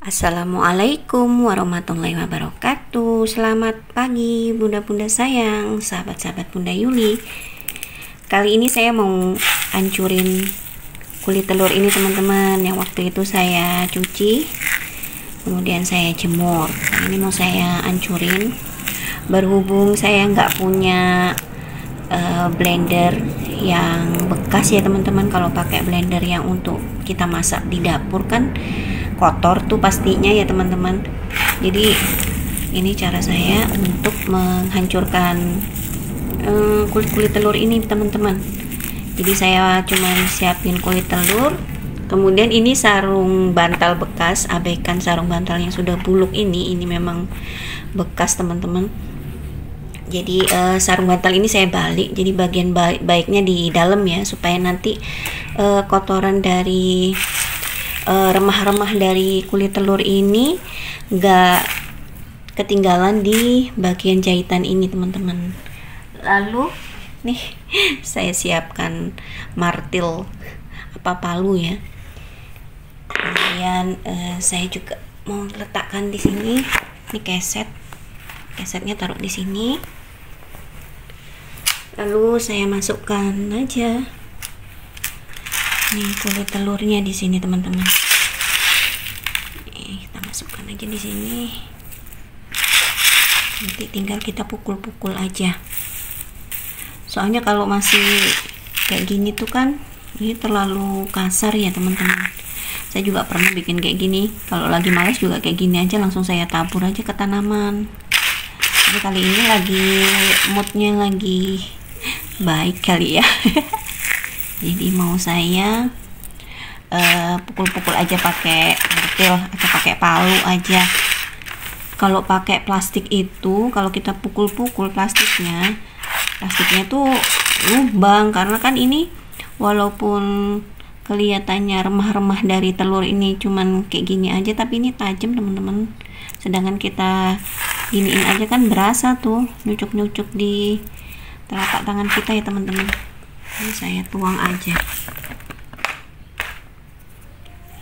Assalamualaikum warahmatullahi wabarakatuh. Selamat pagi bunda-bunda sayang, sahabat-sahabat Bunda Yuli. Kali ini saya mau hancurin kulit telur ini teman-teman, yang waktu itu saya cuci kemudian saya jemur. Ini mau saya hancurin. Berhubung saya nggak punya blender yang bekas ya teman-teman. Kalau pakai blender yang untuk kita masak di dapur kan kotor tuh pastinya ya teman-teman. Jadi ini cara saya untuk menghancurkan kulit telur ini teman-teman. Jadi saya cuma siapin kulit telur, kemudian ini sarung bantal bekas, abaikan sarung bantal yang sudah buluk ini memang bekas teman-teman. Jadi sarung bantal ini saya balik, jadi bagian baiknya di dalam ya, supaya nanti kotoran dari remah-remah dari kulit telur ini nggak ketinggalan di bagian jahitan ini teman-teman. Lalu nih saya siapkan martil apa palu ya. Kemudian saya juga mau letakkan di sini ini kesetnya taruh di sini. Lalu saya masukkan aja nih kulit telurnya di sini teman-teman. Kita masukkan aja di sini. Nanti tinggal kita pukul-pukul aja. Soalnya kalau masih kayak gini tuh kan ini terlalu kasar ya teman-teman. Saya juga pernah bikin kayak gini. Kalau lagi malas juga kayak gini aja, langsung saya tabur aja ke tanaman. Jadi kali ini lagi moodnya lagi baik kali ya. Jadi mau saya pukul-pukul aja pakai martil atau pakai palu aja. Kalau pakai plastik itu, kalau kita pukul-pukul plastiknya tuh lubang, karena kan ini walaupun kelihatannya remah-remah dari telur ini cuman kayak gini aja, tapi ini tajam teman-teman. Sedangkan kita giniin aja kan berasa tuh nyucuk-nyucuk di telapak tangan kita ya teman-teman. Ini saya tuang aja,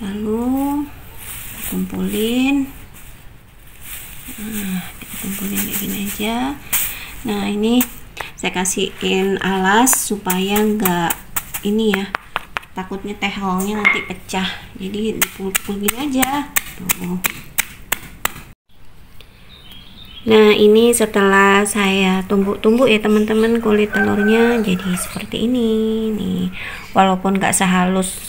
lalu kumpulin. Dikumpulin kayak gini aja. Nah ini saya kasihin alas supaya enggak ini ya, takutnya tehelnya nanti pecah, jadi dipukul gini aja tuh. Nah ini setelah saya tumbuk-tumbuk ya teman-teman kulit telurnya jadi seperti ini nih. Walaupun gak sehalus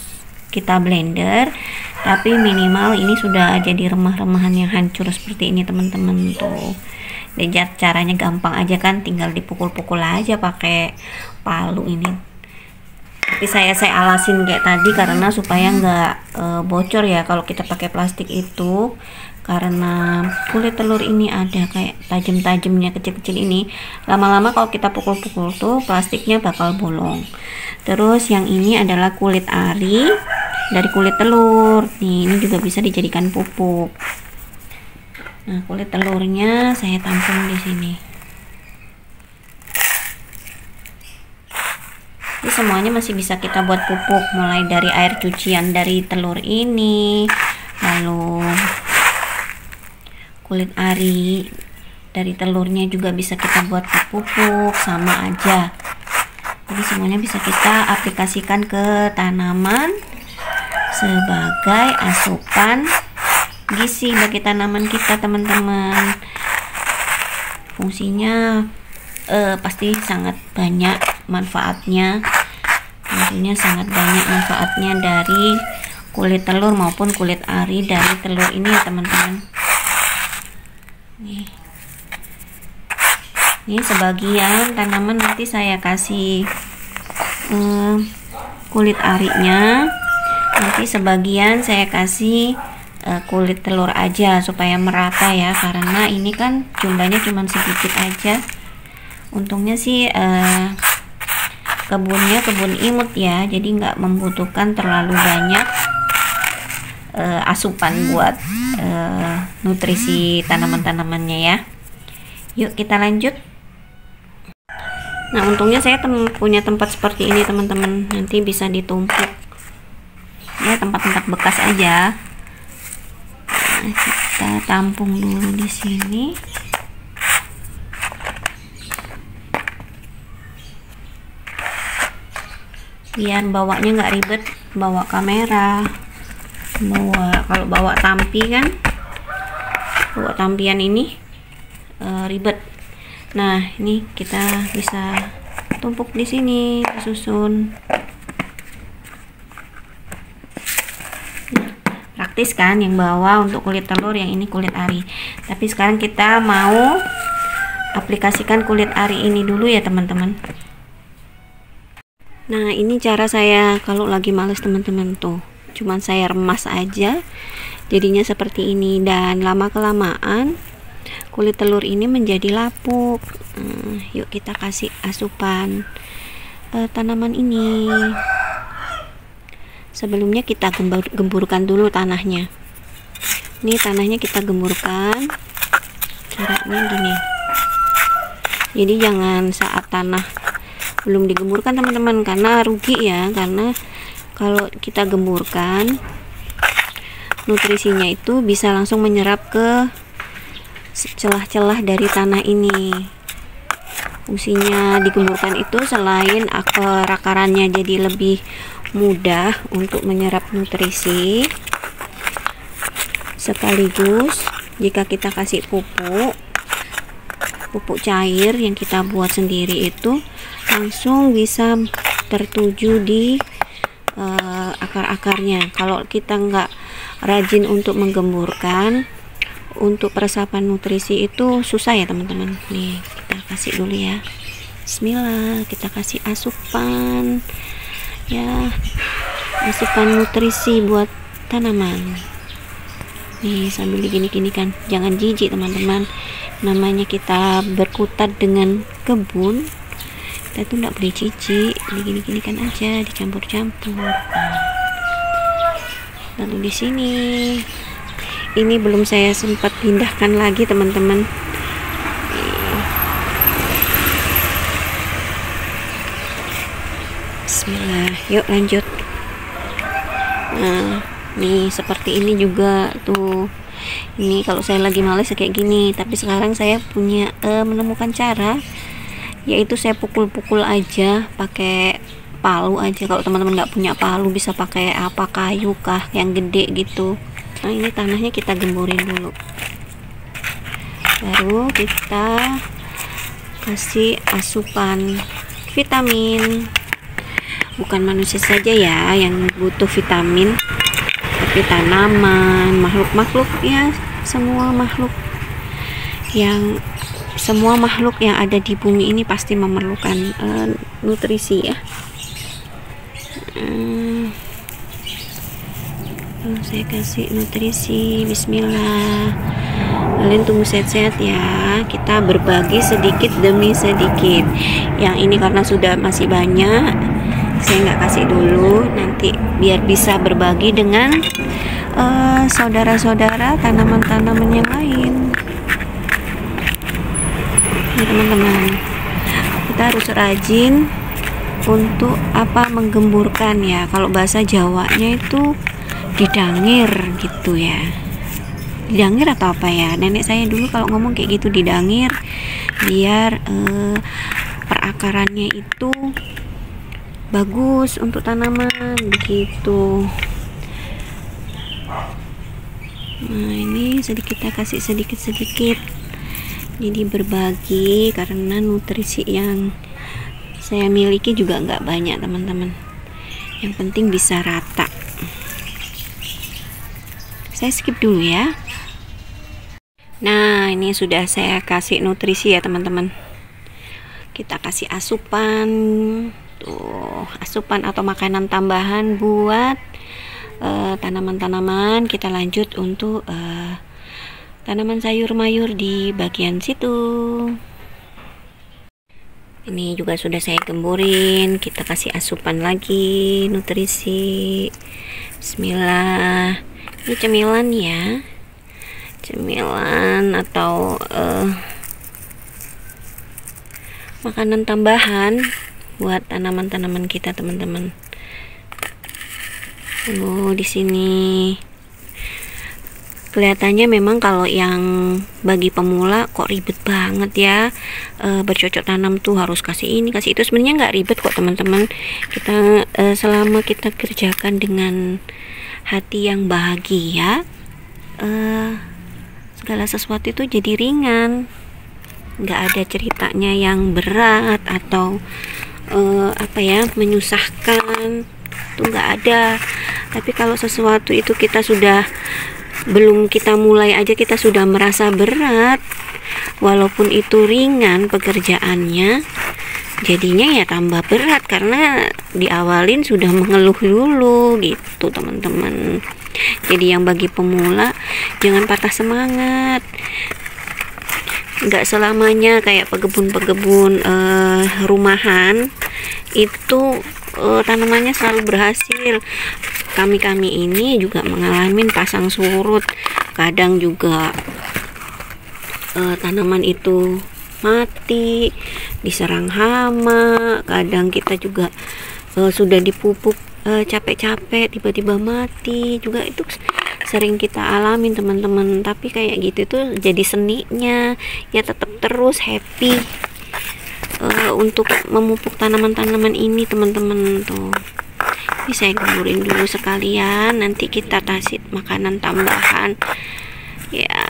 kita blender, tapi minimal ini sudah jadi remah-remahan yang hancur seperti ini teman-teman tuh. Dan caranya gampang aja kan, tinggal dipukul-pukul aja pakai palu ini. Tapi saya alasin kayak tadi karena supaya nggak bocor ya kalau kita pakai plastik itu. Karena kulit telur ini ada kayak tajam-tajamnya kecil-kecil ini, lama-lama kalau kita pukul-pukul tuh plastiknya bakal bolong. Terus yang ini adalah kulit ari dari kulit telur nih, ini juga bisa dijadikan pupuk. Nah kulit telurnya saya tampung di sini. Ini semuanya masih bisa kita buat pupuk, mulai dari air cucian dari telur ini, lalu kulit ari dari telurnya juga bisa kita buat pupuk, sama aja. Jadi semuanya bisa kita aplikasikan ke tanaman sebagai asupan gizi bagi tanaman kita teman-teman. Fungsinya pasti sangat banyak manfaatnya. Tentunya sangat banyak manfaatnya dari kulit telur maupun kulit ari dari telur ini ya teman-teman. Ini sebagian tanaman nanti saya kasih kulit arinya, nanti sebagian saya kasih kulit telur aja supaya merata ya, karena ini kan jumlahnya cuma sedikit aja. Untungnya sih kebunnya kebun imut ya, jadi nggak membutuhkan terlalu banyak asupan buat nutrisi tanaman-tanamannya ya. Yuk kita lanjut. Nah untungnya saya punya tempat seperti ini teman-teman, nanti bisa ditumpuk ya, tempat-tempat bekas aja. Nah, kita tampung dulu di sini. Biar bawanya nggak ribet, bawa kamera, kalau bawa tampi kan, bawa tampian ini ribet. Nah, ini kita bisa tumpuk di sini, susun. Nah, praktis kan yang bawah untuk kulit telur, yang ini kulit ari. Tapi sekarang kita mau aplikasikan kulit ari ini dulu ya teman-teman. Nah, ini cara saya kalau lagi males teman-teman tuh. Cuman saya remas aja. Jadinya seperti ini, dan lama kelamaan kulit telur ini menjadi lapuk. Yuk kita kasih asupan tanaman ini. Sebelumnya kita gemburkan dulu tanahnya. Ini tanahnya kita gemburkan. Caranya gini. Jadi jangan saat tanah belum digemburkan teman-teman, karena rugi ya, karena kalau kita gemburkan nutrisinya itu bisa langsung menyerap ke celah-celah dari tanah ini. Fungsinya digemburkan itu selain akar-akarannya jadi lebih mudah untuk menyerap nutrisi, sekaligus jika kita kasih pupuk cair yang kita buat sendiri itu langsung bisa tertuju di akar-akarnya. Kalau kita nggak rajin untuk menggemburkan, untuk peresapan nutrisi itu susah ya teman-teman. Nih kita kasih dulu ya. Bismillah, kita kasih asupan ya, asupan nutrisi buat tanaman. Nih sambil digini-gini kan, jangan jijik teman-teman, namanya kita berkutat dengan kebun, kita itu nggak boleh jijik, digini-gini kan aja, dicampur-campur. Lalu di sini ini belum saya sempat pindahkan lagi teman-teman. Bismillah, yuk lanjut. Nah, nih seperti ini juga tuh. Ini kalau saya lagi males kayak gini, tapi sekarang saya punya menemukan cara, yaitu saya pukul-pukul aja pakai palu aja. Kalau teman-teman nggak punya palu, bisa pakai apa, kayu kah yang gede gitu. Nah, ini tanahnya kita gemburin dulu, baru kita kasih asupan vitamin. Bukan manusia saja ya yang butuh vitamin, tapi tanaman, makhluk-makhluk ya, semua makhluk yang ada di bumi ini pasti memerlukan nutrisi ya. Saya kasih nutrisi. Bismillah, kalian tunggu sehat-sehat ya, kita berbagi sedikit demi sedikit. Yang ini karena sudah masih banyak, saya nggak kasih dulu, nanti biar bisa berbagi dengan saudara-saudara tanaman-tanaman yang lain. Nah teman-teman, kita harus rajin untuk menggemburkan ya. Kalau bahasa Jawanya itu didangir gitu ya. Didangir atau apa ya, nenek saya dulu kalau ngomong kayak gitu, didangir, biar perakarannya itu bagus untuk tanaman begitu. Nah ini kita kasih sedikit-sedikit, jadi berbagi, karena nutrisi yang saya miliki juga nggak banyak teman-teman, yang penting bisa rata. Saya skip dulu ya. Nah ini sudah saya kasih nutrisi ya teman-teman, kita kasih asupan tuh, asupan atau makanan tambahan buat tanaman-tanaman. Kita lanjut untuk tanaman sayur mayur di bagian situ. Ini juga sudah saya gemburin, kita kasih asupan lagi nutrisi. Bismillah, ini cemilan ya, cemilan atau makanan tambahan buat tanaman-tanaman kita teman-teman. Di sini Kelihatannya memang kalau yang bagi pemula kok ribet banget ya, bercocok tanam tuh harus kasih ini kasih itu. Sebenarnya nggak ribet kok teman-teman, kita selama kita kerjakan dengan hati yang bahagia, segala sesuatu itu jadi ringan, nggak ada ceritanya yang berat atau menyusahkan, tuh nggak ada. Tapi kalau sesuatu itu kita sudah belum kita mulai aja kita sudah merasa berat, walaupun itu ringan pekerjaannya, jadinya ya tambah berat karena diawalin sudah mengeluh dulu gitu teman-teman. Jadi yang bagi pemula jangan patah semangat, nggak selamanya kayak pekebun-pekebun rumahan itu tanamannya selalu berhasil. Kami ini juga mengalami pasang surut, kadang juga tanaman itu mati, diserang hama, kadang kita juga sudah dipupuk capek-capek tiba-tiba mati juga, itu sering kita alamin teman-teman. Tapi kayak gitu tuh jadi seninya ya, tetap terus happy untuk memupuk tanaman-tanaman ini teman-teman. Tuh ini saya gemurin dulu sekalian, nanti kita kasih makanan tambahan ya.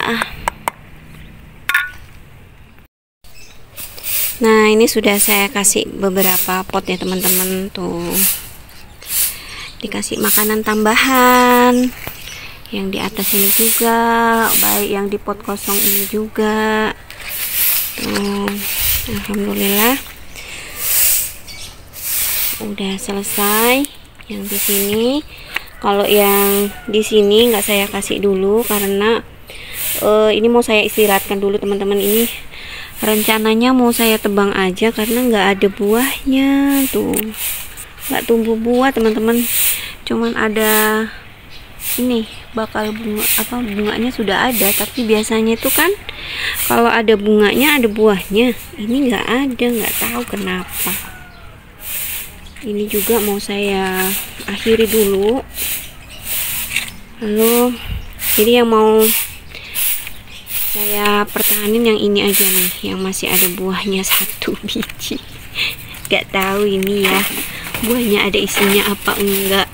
Nah ini sudah saya kasih beberapa pot ya teman-teman, tuh dikasih makanan tambahan yang di atas ini juga, baik yang di pot kosong ini juga. Tuh alhamdulillah udah selesai yang di sini. Kalau yang di sini nggak saya kasih dulu karena ini mau saya istirahatkan dulu teman-teman. Ini rencananya mau saya tebang aja karena nggak ada buahnya, tuh nggak tumbuh buah teman-teman, cuman ada ini bakal bunga, bunganya sudah ada, tapi biasanya itu kan kalau ada bunganya ada buahnya, ini nggak ada, nggak tahu kenapa. Ini juga mau saya akhiri dulu. Lalu jadi yang mau saya pertahanin yang ini aja nih, yang masih ada buahnya 1 biji. Gak tahu ini ya buahnya ada isinya apa enggak,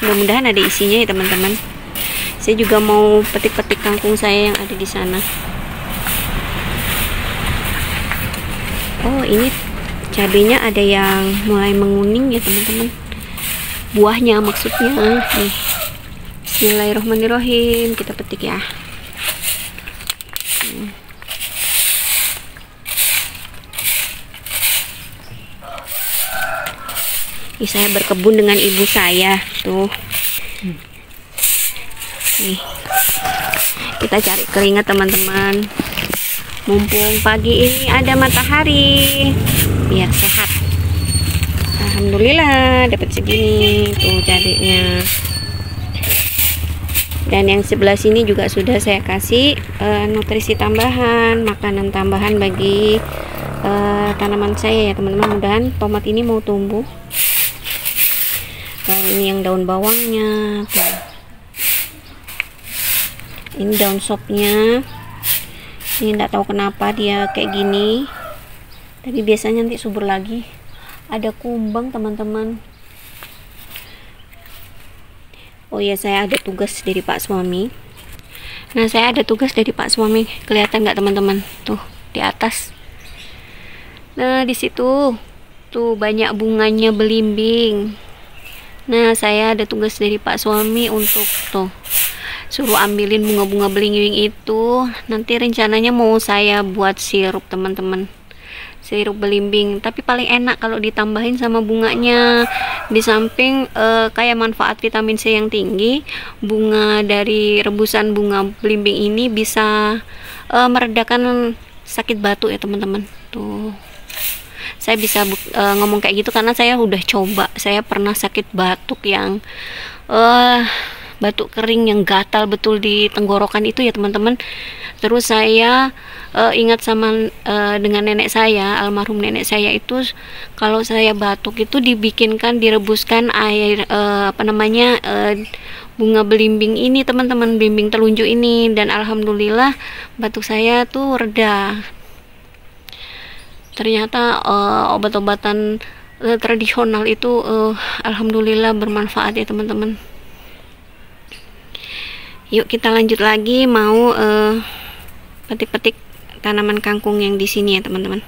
mudah-mudahan ada isinya ya teman-teman. Saya juga mau petik-petik kangkung saya yang ada di sana. Oh ini cabenya ada yang mulai menguning ya teman-teman, buahnya maksudnya nih. Bismillahirrahmanirrahim, kita petik ya. Ini saya berkebun dengan ibu saya tuh. Nih kita cari keringat teman-teman, mumpung pagi ini ada matahari biar sehat. Alhamdulillah dapat segini tuh cabenya. Dan yang sebelah sini juga sudah saya kasih nutrisi tambahan, makanan tambahan bagi tanaman saya ya teman-teman. Mudahan tomat ini mau tumbuh. Nah, ini yang daun bawangnya tuh. Ini daun sopnya. Ini enggak tahu kenapa dia kayak gini, tapi biasanya nanti subur lagi. Ada kumbang teman-teman. Oh ya, saya ada tugas dari Pak Suami. Nah saya ada tugas dari Pak Suami, kelihatan nggak teman-teman? Tuh di atas. Nah di situ tuh banyak bunganya belimbing. Nah saya ada tugas dari Pak Suami untuk tuh suruh ambilin bunga-bunga belimbing itu. Nanti rencananya mau saya buat sirup teman-teman, sirup belimbing, tapi paling enak kalau ditambahin sama bunganya. Di samping kayak manfaat vitamin C yang tinggi, bunga dari rebusan bunga belimbing ini bisa meredakan sakit batuk ya teman-teman. Tuh saya bisa ngomong kayak gitu karena saya udah coba. Saya pernah sakit batuk yang batuk kering yang gatal betul di tenggorokan itu ya teman-teman. Terus saya ingat sama dengan nenek saya, almarhum nenek saya itu, kalau saya batuk itu direbuskan air bunga belimbing ini teman-teman, belimbing telunjuk ini, dan alhamdulillah batuk saya tuh reda. Ternyata obat-obatan tradisional itu alhamdulillah bermanfaat ya teman-teman. Yuk kita lanjut lagi, mau petik-petik tanaman kangkung yang di sini ya teman-teman.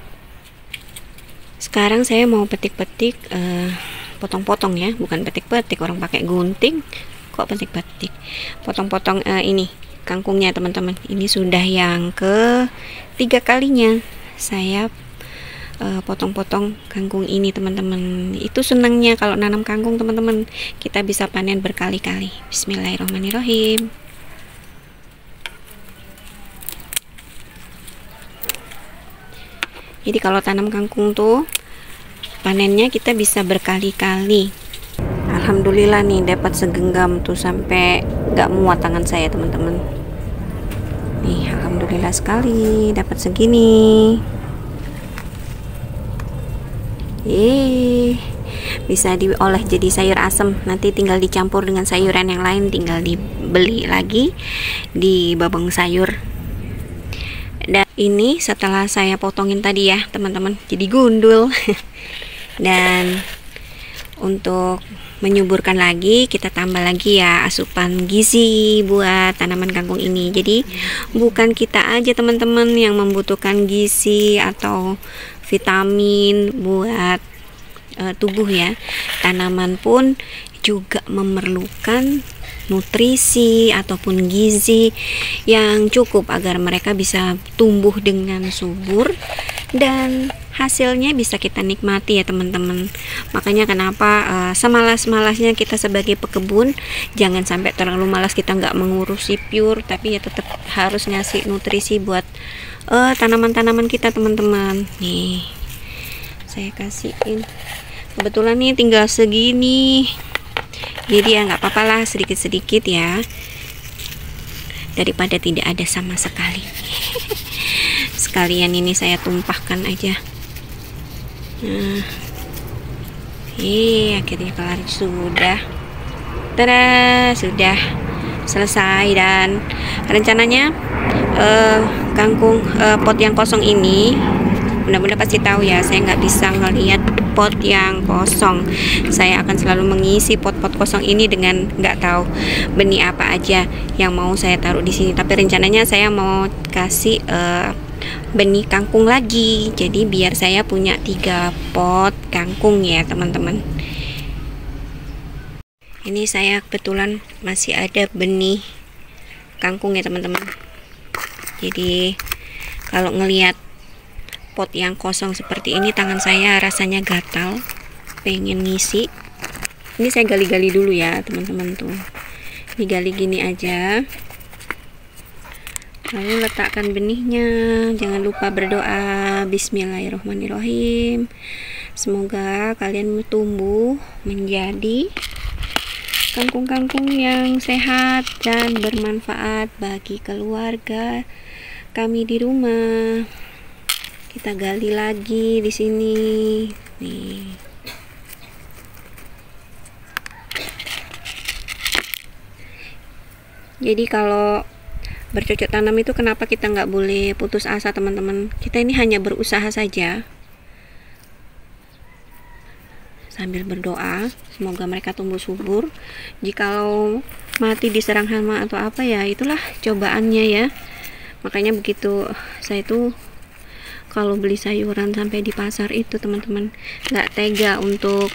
Sekarang saya mau petik-petik potong-potong ya, bukan petik-petik, orang pakai gunting kok petik-petik. Potong-potong ini kangkungnya teman-teman. Ini sudah yang ketiga kalinya saya potong-potong kangkung ini teman-teman. Itu senangnya kalau nanam kangkung teman-teman, kita bisa panen berkali-kali. Bismillahirrahmanirrahim. Jadi kalau tanam kangkung tuh panennya kita bisa berkali-kali. Alhamdulillah nih dapat segenggam tuh sampai nggak muat tangan saya teman-teman. Nih alhamdulillah sekali dapat segini. Bisa diolah jadi sayur asem. Nanti tinggal dicampur dengan sayuran yang lain, tinggal dibeli lagi di babang sayur. Dan ini setelah saya potongin tadi ya teman-teman, jadi gundul. Dan untuk menyuburkan lagi, kita tambah lagi ya asupan gizi buat tanaman kangkung ini. Jadi bukan kita aja teman-teman yang membutuhkan gizi atau vitamin buat tubuh ya, tanaman pun juga memerlukan nutrisi ataupun gizi yang cukup agar mereka bisa tumbuh dengan subur dan hasilnya bisa kita nikmati ya teman-teman. Makanya kenapa semalas-malasnya kita sebagai pekebun, jangan sampai terlalu malas kita nggak mengurusi pure, tapi ya tetap harus ngasih nutrisi buat tanaman-tanaman kita teman-teman. Nih saya kasihin, kebetulan nih tinggal segini, jadi ya nggak apa-apa lah sedikit-sedikit ya, daripada tidak ada sama sekali. Sekalian ini saya tumpahkan aja. Nah, akhirnya kelar sudah. Tada, sudah selesai. Dan rencananya kangkung pot yang kosong ini, bunda-bunda pasti tahu ya, saya nggak bisa ngelihat pot yang kosong. Saya akan selalu mengisi pot-pot kosong ini dengan nggak tahu benih apa aja yang mau saya taruh di sini. Tapi rencananya saya mau kasih benih kangkung lagi, jadi biar saya punya 3 pot kangkung ya teman-teman. Ini saya kebetulan masih ada benih kangkung ya teman-teman. Jadi kalau ngelihat pot yang kosong seperti ini, tangan saya rasanya gatal, pengen ngisi. Ini saya gali-gali dulu ya teman-teman tuh, digali gini aja, lalu letakkan benihnya. Jangan lupa berdoa. Bismillahirrahmanirrahim. Semoga kalian tumbuh menjadi kangkung-kangkung yang sehat dan bermanfaat bagi keluarga kami di rumah. Kita gali lagi di sini nih. Jadi kalau bercocok tanam itu kenapa kita nggak boleh putus asa teman-teman? Kita ini hanya berusaha saja sambil berdoa semoga mereka tumbuh subur. Jikalau mati diserang hama atau apa ya, itulah cobaannya ya. Makanya begitu saya tuh kalau beli sayuran sampai di pasar itu teman-teman, nggak tega untuk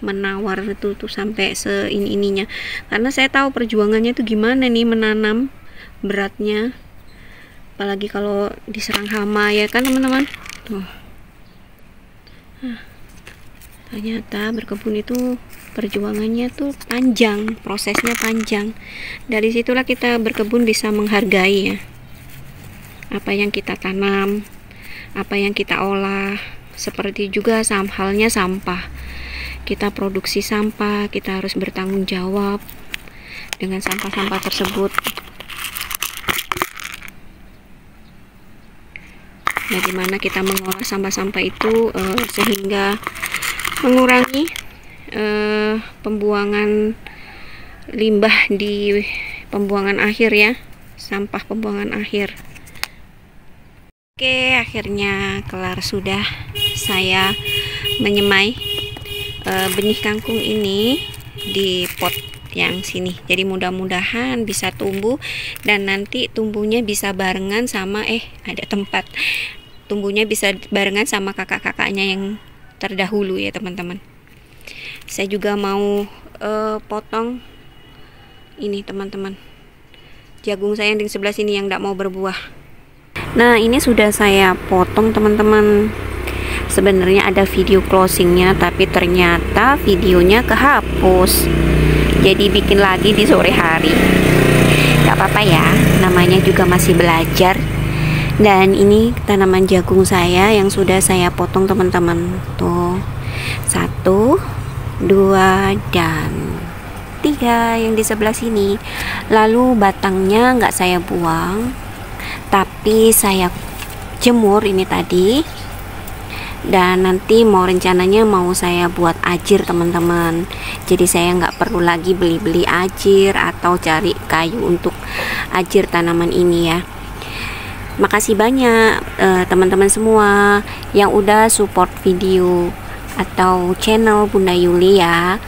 menawar itu tuh sampai seini-ininya, karena saya tahu perjuangannya itu gimana nih menanam, beratnya, apalagi kalau diserang hama ya kan teman-teman. Tuh, ternyata berkebun itu perjuangannya tuh panjang, prosesnya panjang. Dari situlah kita berkebun bisa menghargai ya apa yang kita tanam, apa yang kita olah. Seperti juga halnya sampah, kita produksi sampah, kita harus bertanggung jawab dengan sampah-sampah tersebut. Bagaimana kita mengolah sampah-sampah itu sehingga mengurangi pembuangan limbah di pembuangan akhir ya, sampah pembuangan akhir. Oke, akhirnya kelar sudah saya menyemai benih kangkung ini di pot yang sini. Jadi mudah-mudahan bisa tumbuh dan nanti tumbuhnya bisa barengan sama ada tempat tumbuhnya bisa barengan sama kakak-kakaknya yang terdahulu ya teman-teman. Saya juga mau potong ini teman-teman, jagung saya yang di sebelah sini yang tidak mau berbuah. Nah, ini sudah saya potong teman-teman. Sebenarnya ada video closingnya, tapi ternyata videonya kehapus. Jadi bikin lagi di sore hari. Gak apa-apa ya, namanya juga masih belajar. Dan ini tanaman jagung saya yang sudah saya potong teman-teman. Tuh, 1, 2, dan 3 yang di sebelah sini. Lalu batangnya nggak saya buang, tapi saya jemur ini tadi. Dan nanti rencananya mau saya buat ajir teman-teman. Jadi saya nggak perlu lagi beli-beli ajir atau cari kayu untuk ajir tanaman ini ya. Makasih banyak teman-teman semua yang udah support video atau channel Bunda Yuli ya.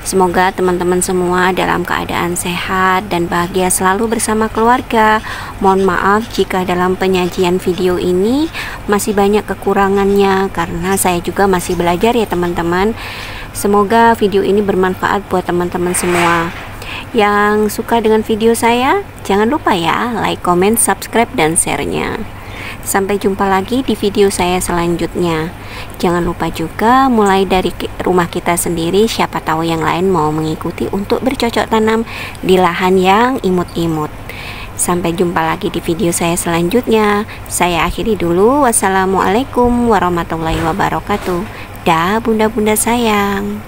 Semoga teman-teman semua dalam keadaan sehat dan bahagia selalu bersama keluarga. Mohon maaf jika dalam penyajian video ini masih banyak kekurangannya, karena saya juga masih belajar ya teman-teman. Semoga video ini bermanfaat buat teman-teman semua. Yang suka dengan video saya, jangan lupa ya like, comment, subscribe, dan share-nya. Sampai jumpa lagi di video saya selanjutnya. Jangan lupa juga mulai dari rumah kita sendiri, siapa tahu yang lain mau mengikuti untuk bercocok tanam di lahan yang imut-imut. Sampai jumpa lagi di video saya selanjutnya. Saya akhiri dulu. Wassalamualaikum warahmatullahi wabarakatuh. Dah bunda-bunda sayang.